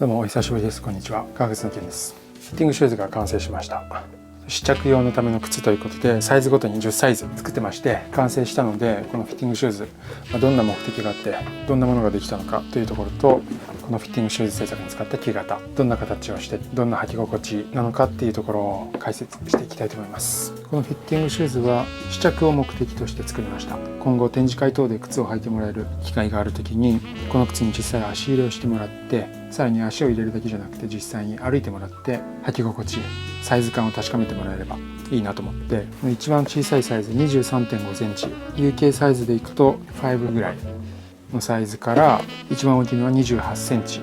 どうもお久しぶりです。こんにちは。川口の健です。フィッティングシューズが完成しました。試着用のための靴ということで、サイズごとに10サイズ作ってまして完成したので、このフィッティングシューズ、どんな目的があってどんなものができたのかというところと、このフィッティングシューズ製作に使った木型、どんな形をしてどんな履き心地なのかっていうところを解説していきたいと思います。このフィッティングシューズは試着を目的として作りました。今後展示会等で靴を履いてもらえる機会がある時に、この靴に実際足入れをしてもらって、さらに足を入れるだけじゃなくて実際に歩いてもらって履き心地、サイズ感を確かめてもらえればいいなと思って、一番小さいサイズ 23.5 センチ、 UK サイズでいくと5ぐらいのサイズから、一番大きいのは28センチ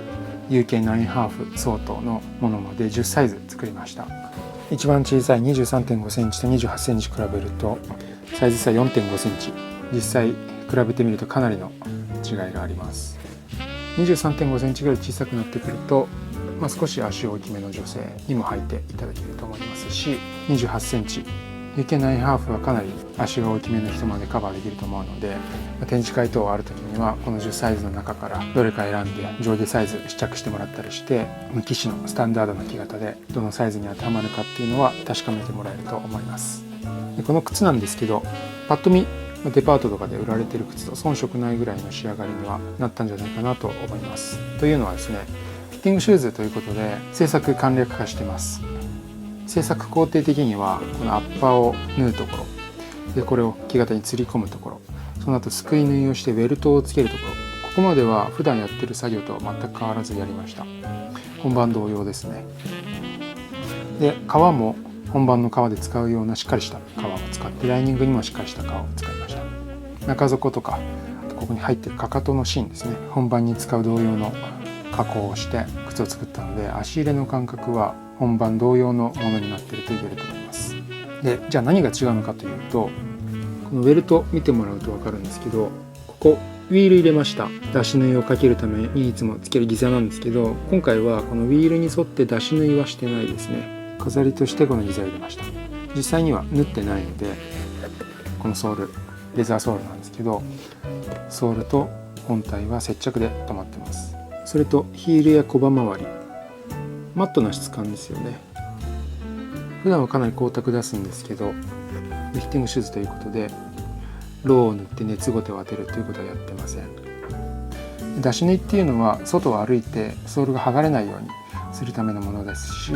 UK9 ハーフ相当のものまで10サイズ作りました。一番小さい 23.5 センチと28センチ比べるとサイズ差 4.5 センチ、実際比べてみるとかなりの違いがあります。23.5 センチぐらい小さくなってくると、少し足大きめの女性にも履いていただけると思いますし、28センチ UK9 ハーフはかなり足が大きめの人までカバーできると思うので、展示会等がある時にはこの10サイズの中からどれか選んで上下サイズ試着してもらったりして、無機種のスタンダードな木型でどのサイズに当てはまるかっていうのは確かめてもらえると思います。でこの靴なんですけど、パッと見デパートとかで売られている靴と遜色ないぐらいの仕上がりにはなったんじゃないかなと思います。というのはですね、フィッティングシューズということで製作簡略化してます。製作工程的にはこのアッパーを縫うところで、これを木型に吊り込むところ、その後すくい縫いをしてウェルトをつけるところ、ここまでは普段やってる作業とは全く変わらずやりました。本番同様ですね。で革も本番の革で使うようなしっかりした革を使って、ライニングにもしっかりした革を使いました。中底とかここに入ってるかかとの芯ですね、本番に使う同様の加工をして靴を作ったので、足入れの感覚は本番同様のものになっていると言えると思います。でじゃあ何が違うのかというと、このウェルト見てもらうと分かるんですけど、ここウィール入れました。出し縫いをかけるためにいつもつけるギザなんですけど、今回はこのウィールに沿って出し縫いはしてないですね。飾りとしてこのギザを入れました。実際には縫ってないので、このソールレザーソールなんですけど、ソールと本体は接着で留まってます。それとヒールや小刃周り、マットな質感ですよね。普段はかなり光沢出すんですけど、リフティングシューズということでローを塗って熱ゴテを当てるということはやってません。出し縫いっていうのは外を歩いてソールが剥がれないようにするためのものですし、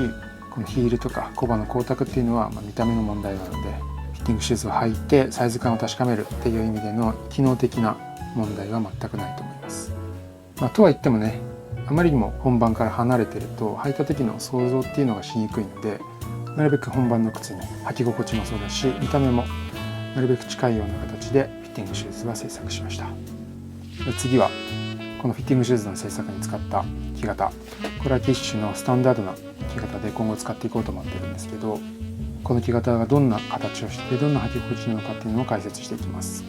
このヒールとか小刃の光沢っていうのは見た目の問題なので、フィッティングシューズを履いてサイズ感を確かめるっていう意味での機能的な問題は全くないと思います。とは言ってもね、あまりにも本番から離れてると履いた時の想像っていうのがしにくいので、なるべく本番の靴に履き心地もそうだし、見た目もなるべく近いような形でフィッティングシューズは製作しました。次はこのフィッティングシューズの製作に使った木型、これはキッシュのスタンダードな木型で今後使っていこうと思っているんですけど、この木型がどんな形をしてどんな履き心地なのかっていうのを解説していきます。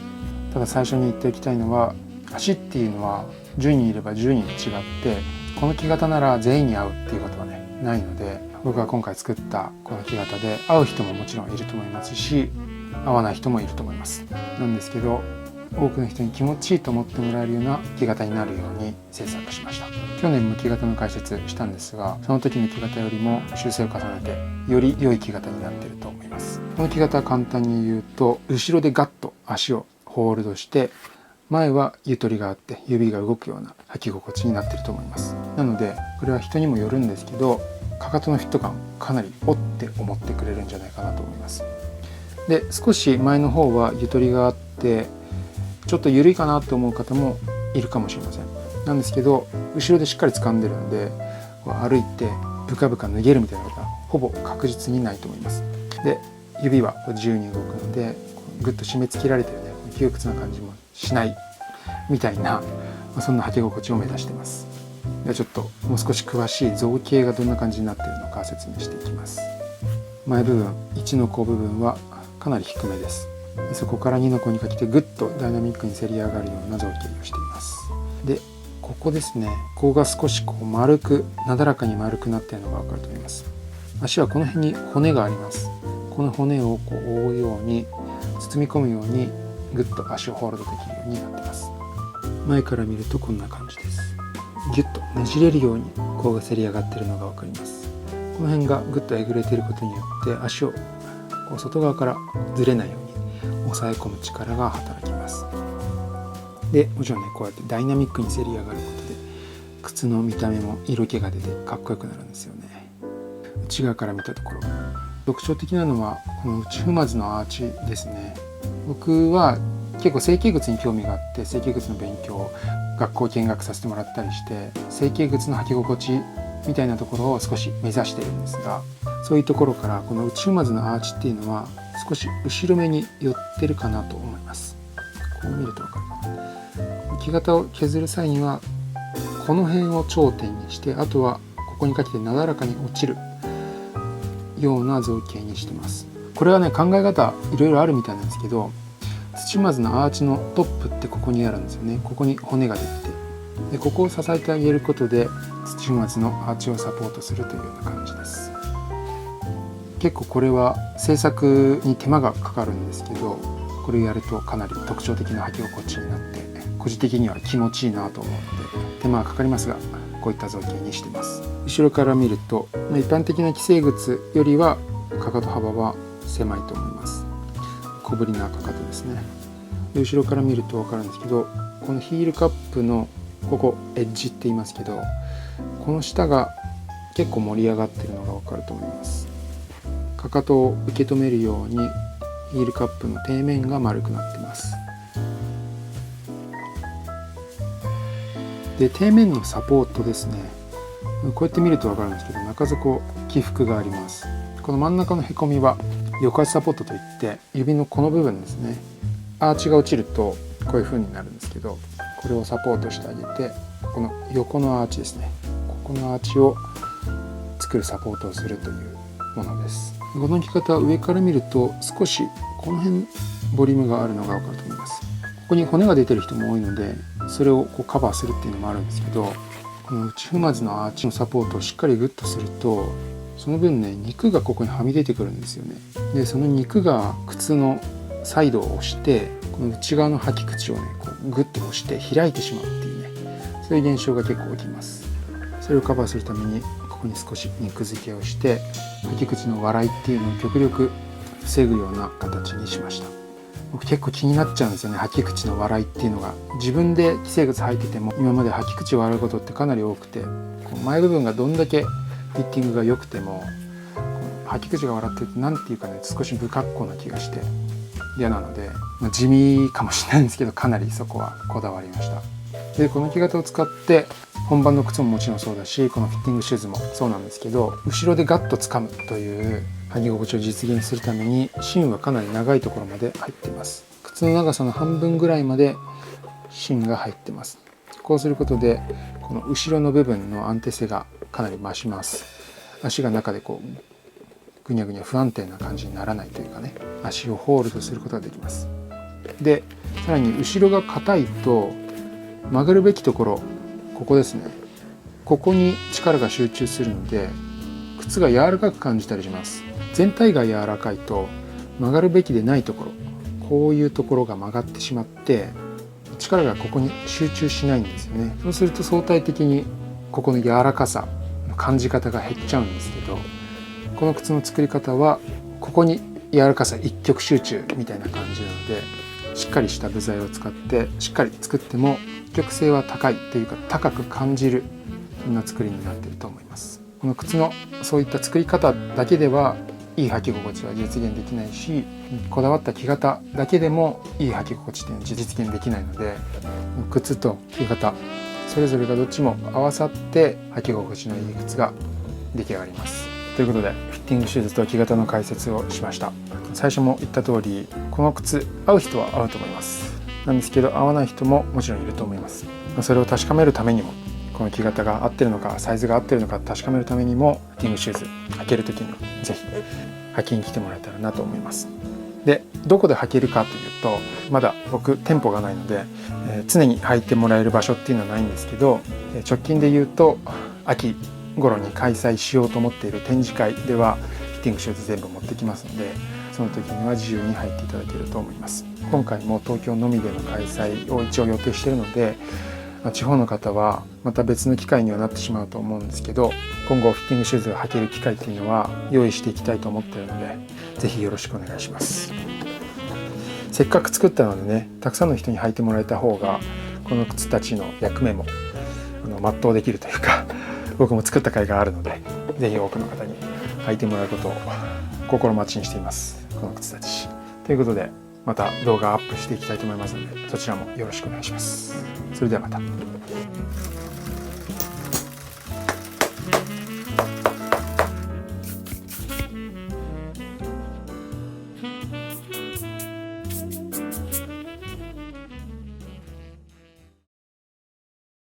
ただ最初に言っておきたいのは、足っていうのは10人いれば10人違って、この木型なら全員に合うっていうことはねないので、僕が今回作ったこの木型で合う人ももちろんいると思いますし、合わない人もいると思います。なんですけど、多くの人に気持ちいいと思ってもらえるような木型になるように製作しました。去年も木型の解説したんですが、その時の木型よりも修正を重ねてより良い木型になっていると思います。この木型は簡単に言うと、後ろでガッと足をホールドして、前はゆとりがあって指が動くような履き心地になっていると思います。なのでこれは人にもよるんですけど、かかとのフィット感かなりおって思ってくれるんじゃないかなと思います。で少し前の方はゆとりがあってちょっと緩いかなと思う方もいるかもしれません。なんですけど、後ろでしっかり掴んでるので、歩いてブカブカ脱げるみたいなことはほぼ確実にないと思います。で指は自由に動くので、グッと締め付けられてるね窮屈な感じもしないみたいな、そんな履き心地を目指しています。ではちょっともう少し詳しい造形がどんな感じになっているのか説明していきます。前部分1の甲部分はかなり低めです。でそこから2の甲にかけてグッとダイナミックにせり上がるような造形をしています。でここですね、ここが少し丸くなだらかに丸くなっているのが分かると思います。足はこの辺に骨があります。この骨を覆うように包み込むようにグッと足をホールドできるようになっています。前から見るとこんな感じです。ギュッとねじれるように甲がせり上がっているのが分かります。この辺がぐっとえぐれていることによって足をこう外側からずれないように押さえ込む力が働きます。でもちろんね、こうやってダイナミックにせり上がることで靴の見た目も色気が出てかっこよくなるんですよね。内側から見たところ特徴的なのはこの内踏まずのアーチですね。僕は結構成形靴に興味があって成形靴の勉強を学校見学させてもらったりして成形靴の履き心地みたいなところを少し目指しているんですが、そういうところからこの内踏まずのアーチっていうのは少し後ろ目に寄ってるかなと思います。こう見ると分かるかな。木型を削る際にはこの辺を頂点にして、あとはここにかけてなだらかに落ちるような造形にしてます。これはね、考え方いろいろあるみたいなんですけど、土踏まずのアーチのトップってここにあるんですよね。ここに骨が出てでここを支えてあげることで土踏まずのアーチをサポートするというような感じです。結構これは製作に手間がかかるんですけど、これをやるとかなり特徴的な履き心地になって個人的には気持ちいいなと思うので手間はかかりますが、こういった造形にしてます。後ろから見ると一般的な既製靴よりはかかと幅は狭いと思います。小ぶりなかかとですね。で後ろから見ると分かるんですけど、このヒールカップのここエッジって言いますけど、この下が結構盛り上がってるのが分かると思います。かかとを受け止めるようにヒールカップの底面が丸くなってます。で底面のサポートですね。こうやって見ると分かるんですけど、中底起伏があります。この真ん中のへこみは横足サポートといって指のこの部分ですね。アーチが落ちるとこういう風になるんですけど、これをサポートしてあげて、この横のアーチですね、ここのアーチを作るサポートをするというものです。この着方は上から見ると少しこの辺ボリュームがあるのが分かると思います。ここに骨が出てる人も多いのでそれをこうカバーするっていうのもあるんですけど、この内踏まずのアーチのサポートをしっかりグッとするとその分ね、肉がここにはみ出てくるんですよね。でその肉が靴のサイドを押してこの内側の履き口をねこうグッと押して開いてしまうっていうね、そういう現象が結構起きます。それをカバーするためにここに少し肉付けをして履き口の笑いっていうのを極力防ぐような形にしました。僕結構気になっちゃうんですよね、履き口の笑いっていうのが。自分で既製靴履いてても今まで履き口を笑うことってかなり多くて、こう前部分がどんだけフィッティングが良くても履き口が笑ってると何ていうかね、少し不格好な気がして嫌なので、地味かもしれないんですけどかなりそこはこだわりました。でこの木型を使って本番の靴ももちろんそうだし、このフィッティングシューズもそうなんですけど、後ろでガッと掴むという履き心地を実現するために芯はかなり長いところまで入っています。靴の長さの半分ぐらいまで芯が入ってます。こうすることでこの後ろの部分の安定性がかなり増します。足が中でこうぐにゃぐにゃ不安定な感じにならないというかね、足をホールドすることができます。でさらに後ろが硬いと曲がるべきところ、ここですね、ここに力が集中するので靴が柔らかく感じたりします。全体が柔らかいと曲がるべきでないところ、こういうところが曲がってしまって力がここに集中しないんですよね。そうすると相対的にここの柔らかさの感じ方が減っちゃうんですけど、この靴の作り方はここに柔らかさ一極集中みたいな感じなので、しっかりした部材を使ってしっかり作っても一極性は高いというか高く感じる、そんな作りになっていると思います。この靴のそういった作り方だけではいい履き心地は実現できないし、こだわった木型だけでもいい履き心地っていうのは実現できないので、靴と木型それぞれがどっちも合わさって履き心地のいい靴が出来上がります。ということでフィッティングシューズと木型の解説をしました。最初も言った通りこの靴合う人は合うと思います。なんですけど合わない人ももちろんいると思います。それを確かめるためにも、この木型が合ってるのかサイズが合ってるのか確かめるためにもフィッティングシューズ履ける時にぜひ履きに来てもらえたらなと思います。でどこで履けるかというと、まだ僕店舗がないので、常に履いてもらえる場所っていうのはないんですけど、直近で言うと秋頃に開催しようと思っている展示会ではフィッティングシューズ全部持ってきますので、その時には自由に入っていただけると思います。今回も東京のみでの開催を一応予定しているので、地方の方はまた別の機会にはなってしまうと思うんですけど、今後フィッティングシューズが履ける機会っていうのは用意していきたいと思っているので、ぜひよろしくお願いします。せっかく作ったのでね、たくさんの人に履いてもらえた方がこの靴たちの役目も全うできるというか、僕も作った甲斐があるので、ぜひ多くの方に履いてもらうことを心待ちにしています、この靴たち。ということで、また動画アップしていきたいと思いますので、そちらもよろしくお願いします。それではまた。